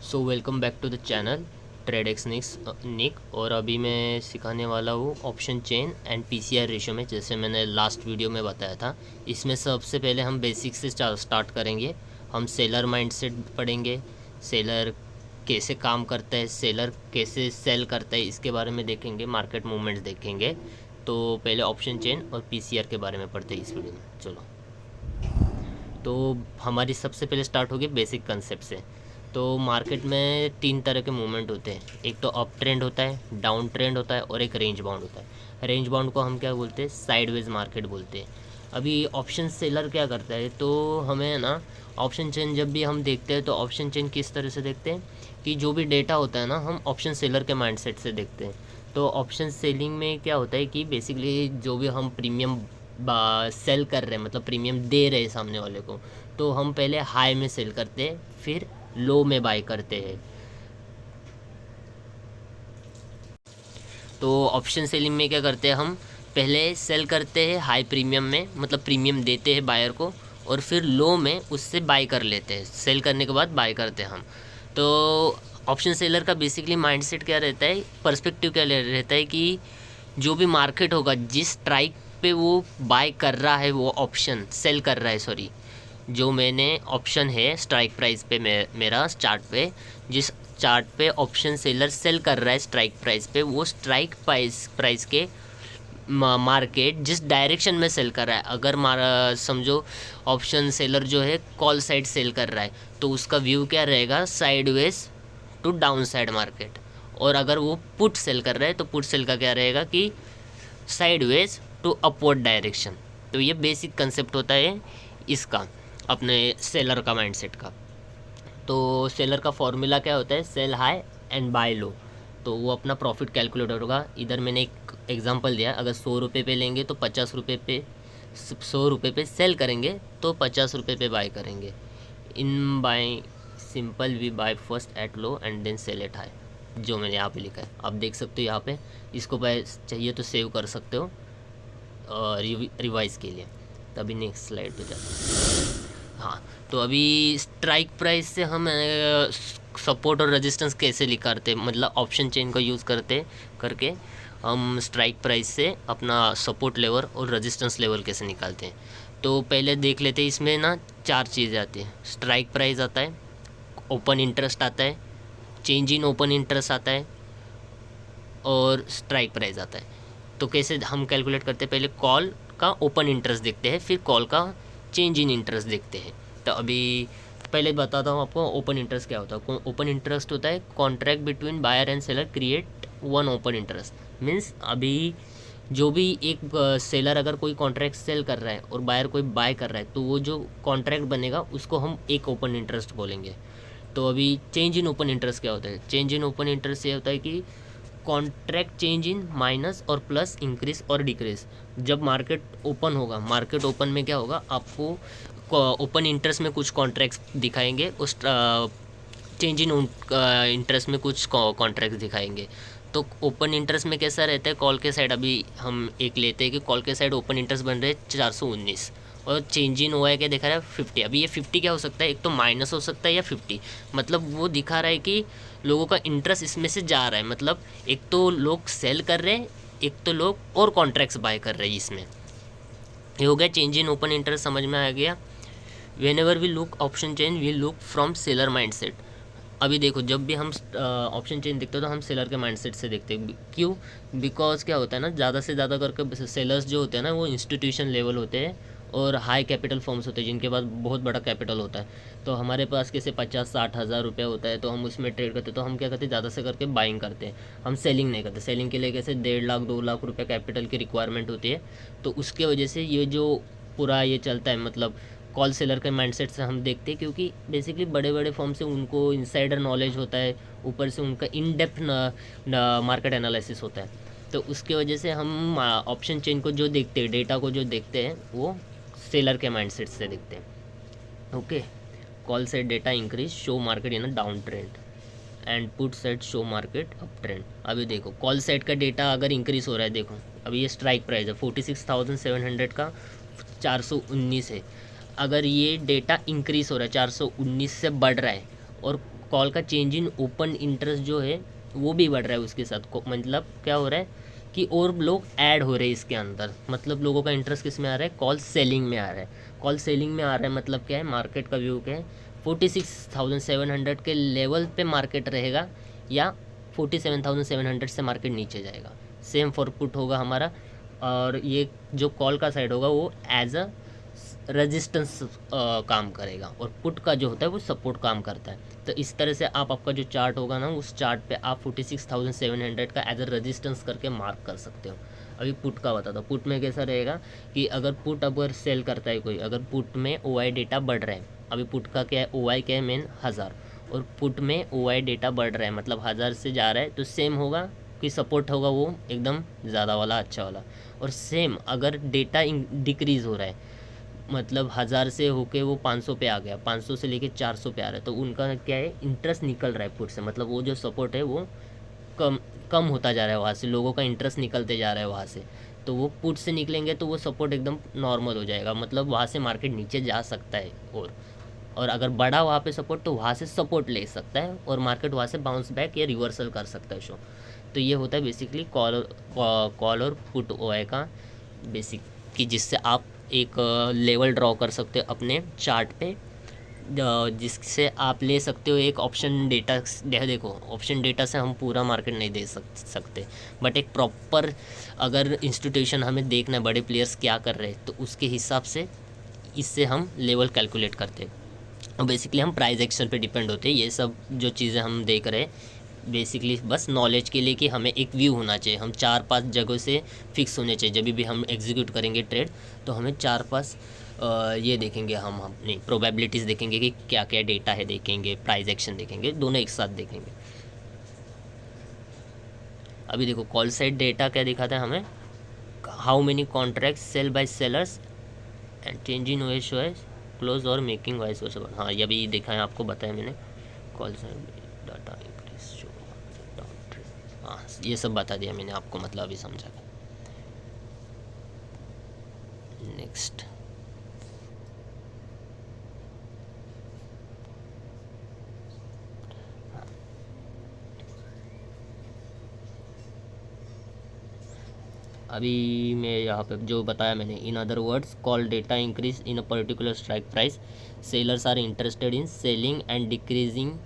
So welcome back to the channel Tradex Nick. और अभी मैं सिखाने वाला हूँ option chain and PCR ratio में, जैसे मैंने लास्ट वीडियो में बताया था। इसमें सबसे पहले हम बेसिक से स्टार्ट करेंगे। हम सेलर माइंडसेट पढ़ेंगे, सेलर कैसे काम करता है, सेलर कैसे सेल करता है, इसके बारे में देखेंगे, मार्केट मूवमेंट्स देखेंगे। तो पहले ऑप्शन चेन और पीसीआर के बारे में पढ़ते हैं इस वीडियो में। चलो, तो हमारी सबसे पहले स्टार्ट होगी बेसिक कंसेप्ट से। तो मार्केट में तीन तरह के मूवमेंट होते हैं। एक तो अप ट्रेंड होता है, डाउन ट्रेंड होता है और एक रेंज बाउंड होता है। रेंज बाउंड को हम क्या बोलते हैं? साइडवेज मार्केट बोलते हैं। अभी ऑप्शन सेलर क्या करता है, तो हमें ना ऑप्शन चेन जब भी हम देखते हैं तो ऑप्शन चेन किस तरह से देखते हैं कि जो भी डेटा होता है ना, हम ऑप्शन सेलर के माइंडसेट से देखते हैं। तो ऑप्शन सेलिंग में क्या होता है कि बेसिकली जो भी हम प्रीमियम सेल कर रहे हैं, मतलब प्रीमियम दे रहे हैं सामने वाले को, तो हम पहले हाई में सेल करते हैं, फिर लो में बाय करते हैं। तो ऑप्शन सेलिंग में क्या करते हैं, हम पहले सेल करते हैं हाई प्रीमियम में, मतलब प्रीमियम देते हैं बायर को, और फिर लो में उससे बाय कर लेते हैं। सेल करने के बाद बाय करते हैं हम। तो ऑप्शन सेलर का बेसिकली माइंडसेट क्या रहता है, पर्सपेक्टिव क्या रहता है कि जो भी मार्केट होगा, जिस स्ट्राइक पे वो बाय कर रहा है, वो ऑप्शन सेल कर रहा है, सॉरी, जो मैंने ऑप्शन है स्ट्राइक प्राइस पे मेरा चार्ट पे, जिस चार्ट पे ऑप्शन सेलर सेल कर रहा है स्ट्राइक प्राइस पे, वो स्ट्राइक प्राइस के मार्केट जिस डायरेक्शन में सेल कर रहा है। अगर समझो ऑप्शन सेलर जो है कॉल साइड सेल कर रहा है, तो उसका व्यू क्या रहेगा? Sideways to downside market. और अगर वो पुट सेल कर रहा है, तो पुट सेल का क्या रहेगा कि साइडवेज टू अपवर्ड डायरेक्शन। तो ये बेसिक कंसेप्ट होता है इसका, अपने सेलर का माइंडसेट का। तो सेलर का फॉर्मूला क्या होता है? सेल हाई एंड बाय लो। तो वो अपना प्रॉफिट कैलकुलेटर होगा। इधर मैंने एक एग्जांपल दिया, अगर 100 रुपये पे लेंगे तो 50 रुपये पे, 100 रुपये पे सेल करेंगे तो 50 रुपये पे बाय करेंगे। In buy simple we buy first at low and then sell at high, जो मैंने यहाँ पे लिखा है आप देख सकते हो यहाँ पे। इसको बाय चाहिए तो सेव कर सकते हो रिवाइज के लिए। तभी नेक्स्ट स्लाइड पे जाते हैं। हाँ, तो अभी स्ट्राइक प्राइस से हम सपोर्ट और रेजिस्टेंस कैसे निकालते हैं, मतलब ऑप्शन चेन का यूज़ करके हम स्ट्राइक प्राइस से अपना सपोर्ट लेवल और रेजिस्टेंस लेवल कैसे निकालते हैं। तो पहले देख लेते हैं। इसमें ना चार चीज़ें आती हैं। स्ट्राइक प्राइस आता है, ओपन इंटरेस्ट आता है, चेंज इन ओपन इंटरेस्ट आता है, और स्ट्राइक प्राइस आता है। तो कैसे हम कैलकुलेट करते हैं? पहले कॉल का ओपन इंटरेस्ट देखते हैं, फिर कॉल का चेंज इन इंटरेस्ट देखते हैं। तो अभी पहले बताता हूँ आपको ओपन इंटरेस्ट क्या होता है। ओपन इंटरेस्ट होता है contract between buyer and seller create one open interest. Means अभी जो भी एक सेलर अगर कोई कॉन्ट्रैक्ट सेल कर रहा है और बायर कोई बाय कर रहा है, तो वो जो कॉन्ट्रैक्ट बनेगा उसको हम एक ओपन इंटरेस्ट बोलेंगे। तो अभी चेंज इन ओपन इंटरेस्ट क्या होता है? चेंज इन ओपन इंटरेस्ट ये होता है कि कॉन्ट्रैक्ट चेंज इन माइनस और प्लस, इंक्रीज और डिक्रीज। जब मार्केट ओपन होगा, मार्केट ओपन में क्या होगा, आपको ओपन इंटरेस्ट में कुछ कॉन्ट्रैक्ट्स दिखाएंगे, उस चेंज इन इंटरेस्ट में कुछ कॉन्ट्रैक्ट्स दिखाएंगे। तो ओपन इंटरेस्ट में कैसा रहता है? कॉल के साइड अभी हम एक लेते हैं कि कॉल के साइड ओपन इंटरेस्ट बन रहे हैं 419, और चेंज इन हुआ है क्या दिखा रहा है? 50। अभी ये 50 क्या हो सकता है? एक तो माइनस हो सकता है या 50, मतलब वो दिखा रहा है कि लोगों का इंटरेस्ट इसमें से जा रहा है। मतलब एक तो लोग सेल कर रहे हैं, एक तो लोग और कॉन्ट्रैक्ट्स बाय कर रहे हैं। इसमें ये हो गया चेंज इन ओपन इंटरेस्ट, समझ में आ गया। Whenever we look option chain we look from seller mindset. अभी देखो, जब भी हम ऑप्शन चेन देखते हो तो हम सेलर के माइंडसेट से देखते हैं। क्यों? बिकॉज क्या होता है ना, ज़्यादा से ज़्यादा करके सेलर्स जो होते हैं ना, वो इंस्टीट्यूशन लेवल होते हैं और हाई कैपिटल फर्म्स होते हैं, जिनके पास बहुत बड़ा कैपिटल होता है। तो हमारे पास कैसे 50-60 हज़ार रुपये होता है, तो हम उसमें ट्रेड करते हैं। तो हम क्या करते हैं, ज़्यादा से करके बाइंग करते हैं, हम सेलिंग नहीं करते। सेलिंग के लिए कैसे 1.5 लाख 2 लाख रुपये कैपिटल की रिक्वायरमेंट होती है। तो उसके वजह से ये जो पूरा ये चलता है, मतलब कॉल सेलर के माइंडसेट से हम देखते हैं, क्योंकि बेसिकली बड़े बड़े फर्म से उनको इनसाइडर नॉलेज होता है, ऊपर से उनका इन डेप्थ मार्केट एनालिसिस होता है। तो उसके वजह से हम ऑप्शन चेन को जो देखते हैं, डेटा को जो देखते हैं, वो सेलर के माइंडसेट से देखते हैं। Okay, call side data increase show market in a down trend and put side show market up trend. अभी देखो, कॉल साइड का डेटा अगर इंक्रीज हो रहा है, देखो अभी ये स्ट्राइक प्राइस है 46,700 का 419 है। अगर ये डेटा इंक्रीज हो रहा है, 419 से बढ़ रहा है, और कॉल का चेंज इन ओपन इंटरेस्ट जो है वो भी बढ़ रहा है उसके साथ। मतलब क्या हो रहा है कि और लोग ऐड हो रहे हैं इसके अंदर, मतलब लोगों का इंटरेस्ट किस में आ रहा है, कॉल सेलिंग में आ रहा है। कॉल सेलिंग में आ रहा है मतलब क्या है, मार्केट का व्यू क्या है, 46,700 के लेवल पे मार्केट रहेगा या 47,700 से मार्केट नीचे जाएगा। सेम फॉर पुट होगा हमारा, और ये जो कॉल का साइड होगा वो एज अ रेजिस्टेंस काम करेगा, और पुट का जो होता है वो सपोर्ट काम करता है। तो इस तरह से आपका जो चार्ट होगा ना, उस चार्ट पे आप 46,700 का एज अ रेजिस्टेंस करके मार्क कर सकते हो। अभी पुट का बताता हूँ। पुट में कैसा रहेगा कि अगर पुट अगर सेल करता है कोई, अगर पुट में OI डेटा बढ़ रहा है, अभी पुट का क्या है, OI क्या है मेन 1000, और पुट में OI डेटा बढ़ रहा है मतलब 1000 से जा रहा है, तो सेम होगा कि सपोर्ट होगा वो एकदम ज़्यादा वाला, अच्छा वाला। और सेम अगर डेटा डिक्रीज़ हो रहा है, मतलब 1000 से होके वो 500 पे आ गया, 500 से लेके 400 पे आ रहा है, तो उनका क्या है, इंटरेस्ट निकल रहा है पुट से, मतलब वो जो सपोर्ट है वो कम होता जा रहा है, वहाँ से लोगों का इंटरेस्ट निकलते जा रहा है वहाँ से। तो वो पुट से निकलेंगे तो वो सपोर्ट एकदम नॉर्मल हो जाएगा, मतलब वहाँ से मार्केट नीचे जा सकता है। और अगर बढ़ा वहाँ पे सपोर्ट तो वहाँ से सपोर्ट ले सकता है, और मार्केट वहाँ से बाउंस बैक या रिवर्सल कर सकता है शो। तो ये होता है बेसिकली कॉल और पुट OI का बेसिक, कि जिससे आप एक लेवल ड्रॉ कर सकते हो अपने चार्ट पे, जिससे आप ले सकते हो एक ऑप्शन डेटा। देखो ऑप्शन डेटा से हम पूरा मार्केट नहीं दे सकते, बट एक प्रॉपर अगर इंस्टीट्यूशन हमें देखना है बड़े प्लेयर्स क्या कर रहे हैं, तो उसके हिसाब से इससे हम लेवल कैलकुलेट करते हैं। और बेसिकली हम प्राइस एक्शन पे डिपेंड होते हैं। ये सब जो चीज़ें हम देख रहे हैं बेसिकली बस नॉलेज के लिए, कि हमें एक व्यू होना चाहिए, हम 4-5 जगहों से फिक्स होने चाहिए। जब भी हम एग्जीक्यूट करेंगे ट्रेड तो हमें 4-5 ये देखेंगे, हम अपनी प्रोबेबिलिटीज़ देखेंगे कि क्या क्या डेटा है, देखेंगे प्राइस एक्शन देखेंगे, दोनों एक साथ देखेंगे। अभी देखो कॉल साइड डेटा क्या दिखाता है हमें, how many contract sell by sellers and change in OS close और मेकिंग वाइस वर्सा। हाँ ये भी देखा है, आपको बताया मैंने। Call side data increase show, हाँ ये सब बता दिया मैंने आपको, मतलब अभी समझा। नेक्स्ट अभी मैं यहाँ पे जो बताया मैंने, in other words call data increase in a particular strike price, sellers are interested in selling and decreasing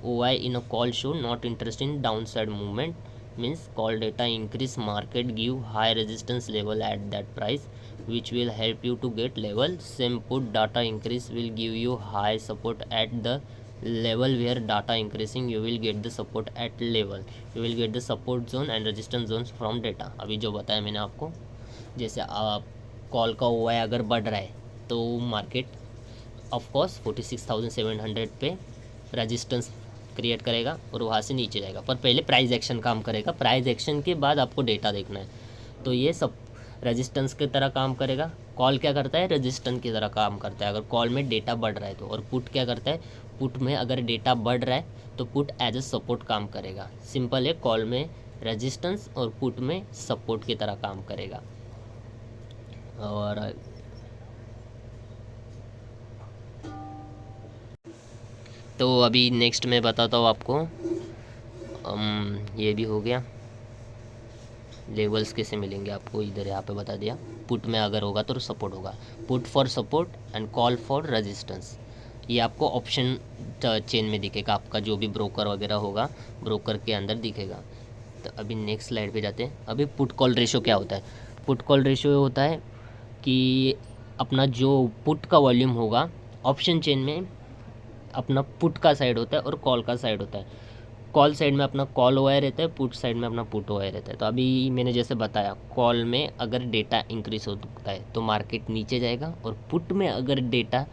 OI in a call show not interest in downside movement, means call data increase market give high resistance level at that price which will help you to get level. Same put data increase will give you high support at the level where data increasing you will get the support at level, you will get the support zone and resistance zones from data। अभी जो बताया मैंने आपको, जैसे आप call का OI अगर बढ़ रहा है तो मार्केट ऑफकोर्स 46,700 पे रेजिस्टेंस क्रिएट करेगा और वहाँ से नीचे जाएगा, पर पहले प्राइस एक्शन काम करेगा, प्राइस एक्शन के बाद आपको डेटा देखना है। तो ये सब रेजिस्टेंस की तरह काम करेगा। कॉल क्या करता है, रेजिस्टेंस की तरह काम करता है अगर कॉल में डेटा बढ़ रहा है तो। और पुट क्या करता है, पुट में अगर डेटा बढ़ रहा है तो पुट एज ए सपोर्ट काम करेगा। सिंपल है, कॉल में रेजिस्टेंस और पुट में सपोर्ट की तरह काम करेगा। और तो अभी नेक्स्ट मैं बताता हूँ आपको, ये भी हो गया, लेवल्स कैसे मिलेंगे आपको इधर यहाँ पे बता दिया। पुट में अगर होगा तो सपोर्ट होगा, put for support and call for resistance, ये आपको ऑप्शन चेन में दिखेगा, आपका जो भी ब्रोकर वगैरह होगा ब्रोकर के अंदर दिखेगा। तो अभी नेक्स्ट स्लाइड पे जाते हैं। अभी पुट कॉल रेशो क्या होता है, पुट कॉल रेशो होता है कि अपना जो पुट का वॉल्यूम होगा ऑप्शन चेन में, अपना पुट का साइड होता है और कॉल का साइड होता है। कॉल साइड में अपना कॉल OI रहता है, पुट साइड में अपना पुट OI रहता है। तो अभी मैंने जैसे बताया, कॉल में अगर डेटा इंक्रीज होता है तो मार्केट नीचे जाएगा, और पुट में अगर डेटा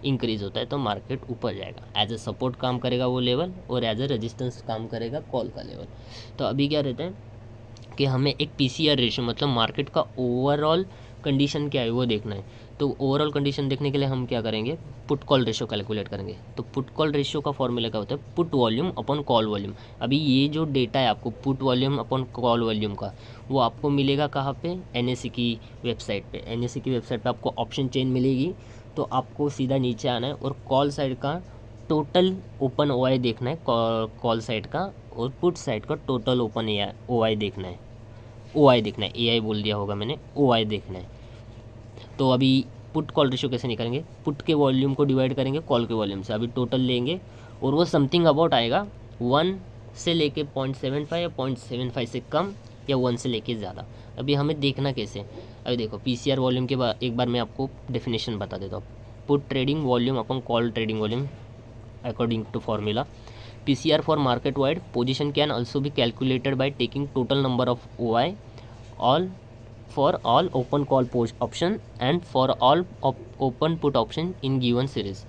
इंक्रीज होता है तो मार्केट ऊपर जाएगा। एज ए सपोर्ट काम करेगा वो लेवल, और एज ए रेजिस्टेंस काम करेगा कॉल का लेवल। तो अभी क्या रहता है कि हमें एक PCR रेशो, मतलब मार्केट का ओवरऑल कंडीशन क्या है वो देखना है। तो ओवरऑल कंडीशन देखने के लिए हम क्या करेंगे, पुट कॉल रेशो कैलकुलेट करेंगे। तो पुट कॉल रेशो का फॉर्मूला क्या होता है, put volume upon call volume. अभी ये जो डेटा है आपको put volume upon call volume का, वो आपको मिलेगा कहाँ पे, NSE की वेबसाइट पे। NSE की वेबसाइट पे आपको ऑप्शन चेन मिलेगी, तो आपको सीधा नीचे आना है और कॉल साइड का टोटल ओपन ओआई देखना है कॉल साइड का, और पुट साइड का टोटल ओपन ओआई देखना है, ओआई देखना है, एआई बोल दिया होगा मैंने, ओआई देखना है। तो अभी पुट कॉल रेशियो कैसे निकालेंगे, पुट के वॉल्यूम को डिवाइड करेंगे कॉल के वॉल्यूम से, अभी टोटल लेंगे और वो समथिंग अबाउट आएगा 1 से लेके 0.75 या 0.75 से कम या 1 से लेके ज़्यादा। अभी हमें देखना कैसे, अभी देखो पीसीआर वॉल्यूम के बाद एक बार मैं आपको डेफिनेशन बता देता हूँ। Put trading volume upon call trading volume according to formula PCR for market wide position can also be calculated by taking total number of OI all for all open call option and for all open put option in given series।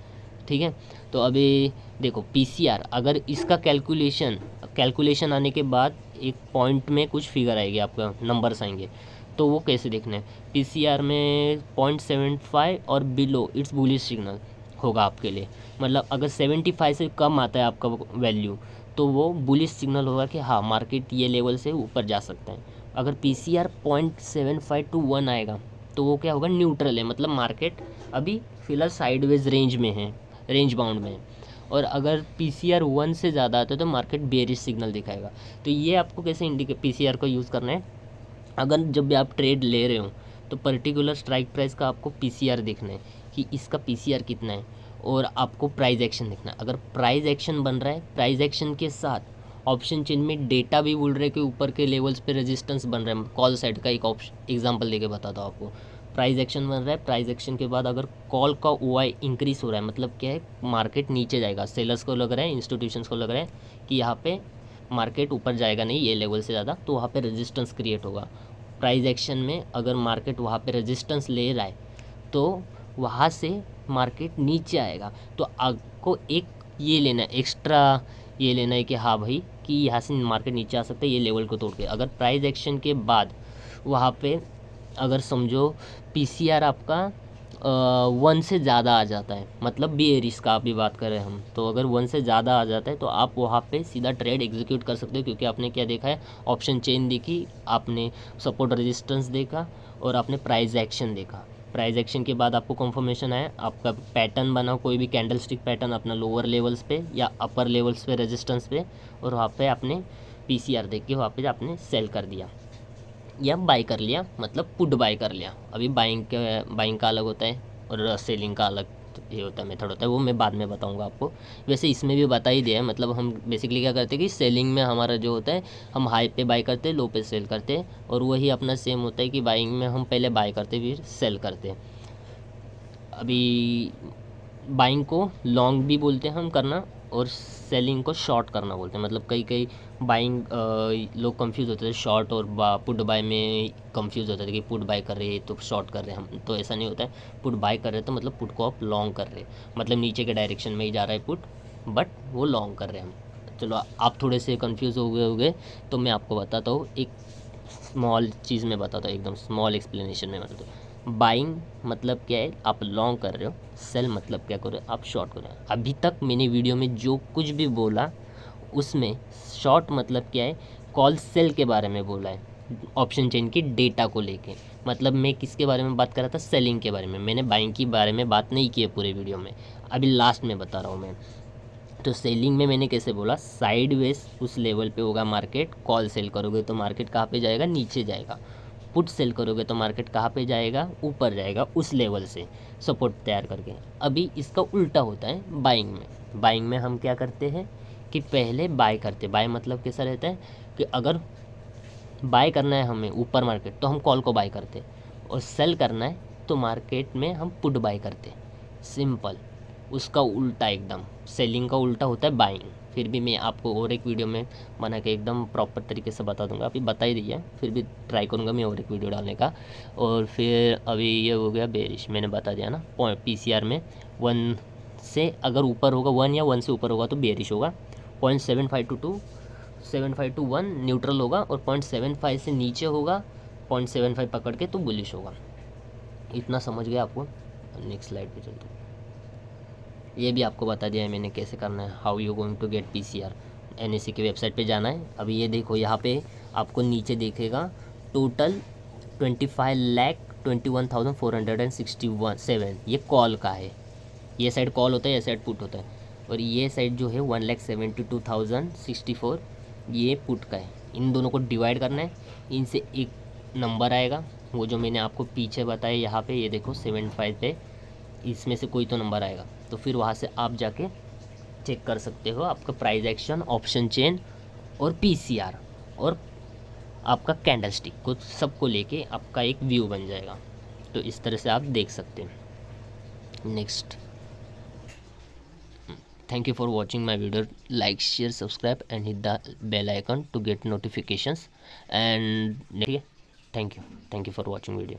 ठीक है, तो अभी देखो PCR, अगर इसका calculation आने के बाद एक पॉइंट में कुछ फिगर आएगी, आपका नंबर्स आएंगे, तो वो कैसे देखना है। पीसीआर में 0.75 और बिलो इट्स बुलिश सिग्नल होगा आपके लिए, मतलब अगर 75 से कम आता है आपका वैल्यू तो वो बुलिश सिग्नल होगा कि हाँ मार्केट ये लेवल से ऊपर जा सकता है। अगर पीसीआर 0.75 to 1 आएगा तो वो क्या होगा, न्यूट्रल है, मतलब मार्केट अभी फ़िलहाल साइडवेज रेंज में है, रेंज बाउंड में है। और अगर पीसीआर 1 से ज़्यादा आता है तो मार्केट बेरिश सिग्नल दिखाएगा। तो ये आपको कैसे इंडिकेट पीसीआर को यूज़ करना है, अगर जब भी आप ट्रेड ले रहे हो तो पर्टिकुलर स्ट्राइक प्राइस का आपको पीसीआर देखना है कि इसका पीसीआर कितना है, और आपको प्राइस एक्शन देखना है। अगर प्राइस एक्शन बन रहा है, प्राइस एक्शन के साथ ऑप्शन चेन में डेटा भी बोल रहे हैं कि ऊपर के लेवल्स पे रेजिस्टेंस बन रहा है, कॉल साइड का एक एग्जांपल देके बताता हूँ आपको। प्राइस एक्शन बन रहा है, प्राइस एक्शन के बाद अगर कॉल का ओआई इंक्रीज हो रहा है, मतलब क्या है, मार्केट नीचे जाएगा, सेलर्स को लग रहा है, इंस्टीट्यूशंस को लग रहा है कि यहाँ पे मार्केट ऊपर जाएगा नहीं ये लेवल से ज़्यादा, तो वहाँ पे रेजिस्टेंस क्रिएट होगा। प्राइस एक्शन में अगर मार्केट वहाँ पे रेजिस्टेंस ले रहा है तो वहाँ से मार्केट नीचे आएगा, तो आपको एक ये लेना है, एक्स्ट्रा ये लेना है कि हाँ भाई कि यहाँ से मार्केट नीचे आ सकता है ये लेवल को तोड़ के। अगर प्राइस एक्शन के बाद वहाँ पे अगर समझो पीसीआर आपका 1 से ज़्यादा आ जाता है, मतलब बेयरिश का आप भी बात कर रहे हैं हम, तो अगर 1 से ज़्यादा आ जाता है तो आप वहाँ पे सीधा ट्रेड एग्जीक्यूट कर सकते हो, क्योंकि आपने क्या देखा है, ऑप्शन चेन देखी, आपने सपोर्ट रेजिस्टेंस देखा और आपने प्राइस एक्शन देखा। प्राइस एक्शन के बाद आपको कंफर्मेशन आया, आपका पैटर्न बना कोई भी कैंडल स्टिक पैटर्न अपना लोअर लेवल्स पे या अपर लेवल्स पे रेजिस्टेंस पे, और वहाँ पे आपने पीसीआर देख के वहाँ पे आपने सेल कर दिया या बाई कर लिया, मतलब पुट बाई कर लिया। अभी बाइंग का अलग होता है और सेलिंग का अलग ये होता है, मेथड होता है, वो मैं बाद में बताऊंगा आपको। वैसे इसमें भी बता ही दिया है, मतलब हम बेसिकली क्या करते हैं कि सेलिंग में हमारा जो होता है हम हाई पे बाई करते हैं, लो पे सेल करते हैं, और वही अपना सेम होता है कि बाइंग में हम पहले बाई करते फिर सेल करते हैं। अभी बाइंग को लॉन्ग भी बोलते हैं हम करना, और सेलिंग को शॉर्ट करना बोलते हैं। मतलब कई बाइंग लोग कंफ्यूज होते थे, शॉर्ट और पुट बाय में कंफ्यूज होते थे कि पुट बाय कर रहे हैं तो शॉर्ट कर रहे हैं हम, तो ऐसा नहीं होता है। पुट बाय कर रहे हैं तो मतलब पुट को आप लॉन्ग कर रहे हैं, मतलब नीचे के डायरेक्शन में ही जा रहा है पुट, बट वो लॉन्ग कर रहे हैं हम। चलो आप थोड़े से कंफ्यूज हो गए तो मैं आपको बताता हूँ, एक स्मॉल चीज़ में बताता हूँ, एकदम स्मॉल एक्सप्लेनेशन में बताता हूँ। बाइंग मतलब क्या है, आप लॉन्ग कर रहे हो, सेल मतलब क्या कर रहे हो, आप शॉर्ट कर रहे हो। अभी तक मैंने वीडियो में जो कुछ भी बोला उसमें शॉर्ट मतलब क्या है, कॉल सेल के बारे में बोला है, ऑप्शन चेन की डेटा को लेके। मतलब मैं किसके बारे में बात कर रहा था, सेलिंग के बारे में, मैंने बाइंग के बारे में बात नहीं की है पूरे वीडियो में, अभी लास्ट में बता रहा हूँ मैं। तो सेलिंग में मैंने कैसे बोला, साइडवेज उस लेवल पे होगा मार्केट, कॉल सेल करोगे तो मार्केट कहाँ पे जाएगा, नीचे जाएगा। पुट सेल करोगे तो मार्केट कहाँ पे जाएगा, ऊपर जाएगा उस लेवल से सपोर्ट तैयार करके। अभी इसका उल्टा होता है बाइंग में। बाइंग में हम क्या करते हैं कि पहले बाय करते, बाय मतलब कैसा रहता है कि अगर बाय करना है हमें ऊपर मार्केट तो हम कॉल को बाय करते, और सेल करना है तो मार्केट में हम पुट बाय करते, सिंपल। उसका उल्टा एकदम, सेलिंग का उल्टा होता है बाइंग। फिर भी मैं आपको और एक वीडियो में बना के एकदम प्रॉपर तरीके से बता दूंगा, अभी बता ही दिया है, फिर भी ट्राई करूंगा मैं और एक वीडियो डालने का। और फिर अभी ये हो गया बेरिश, मैंने बता दिया ना, पीसीआर में 1 से अगर ऊपर होगा, 1 या 1 से ऊपर होगा तो बेरिश होगा, 0.75 to 1 न्यूट्रल होगा, और 0.75 से नीचे होगा 0.75 पकड़ के तो बुलिश होगा। इतना समझ गया आपको। नेक्स्ट स्लाइड पे चलते हैं। ये भी आपको बता दिया है मैंने कैसे करना है, how you going to get PCR. NSC की वेबसाइट पे जाना है। अभी ये देखो यहाँ पे आपको नीचे देखेगा टोटल 25,21,467, ये कॉल का है। ये साइड कॉल होता है, ये साइड पुट होता है, और ये साइड जो है 1,72,064 ये पुट का है। इन दोनों को डिवाइड करना है, इनसे एक नंबर आएगा, वो जो मैंने आपको पीछे बताया यहाँ पे, ये देखो 75 पे, इसमें से कोई तो नंबर आएगा। तो फिर वहाँ से आप जाके चेक कर सकते हो आपका प्राइस एक्शन, ऑप्शन चेन और पीसीआर और आपका कैंडलस्टिक को सबको लेके आपका एक व्यू बन जाएगा। तो इस तरह से आप देख सकते हैं। Next, thank you for watching my video. Like, share, subscribe and hit the bell icon to get notifications. And thank you for watching video.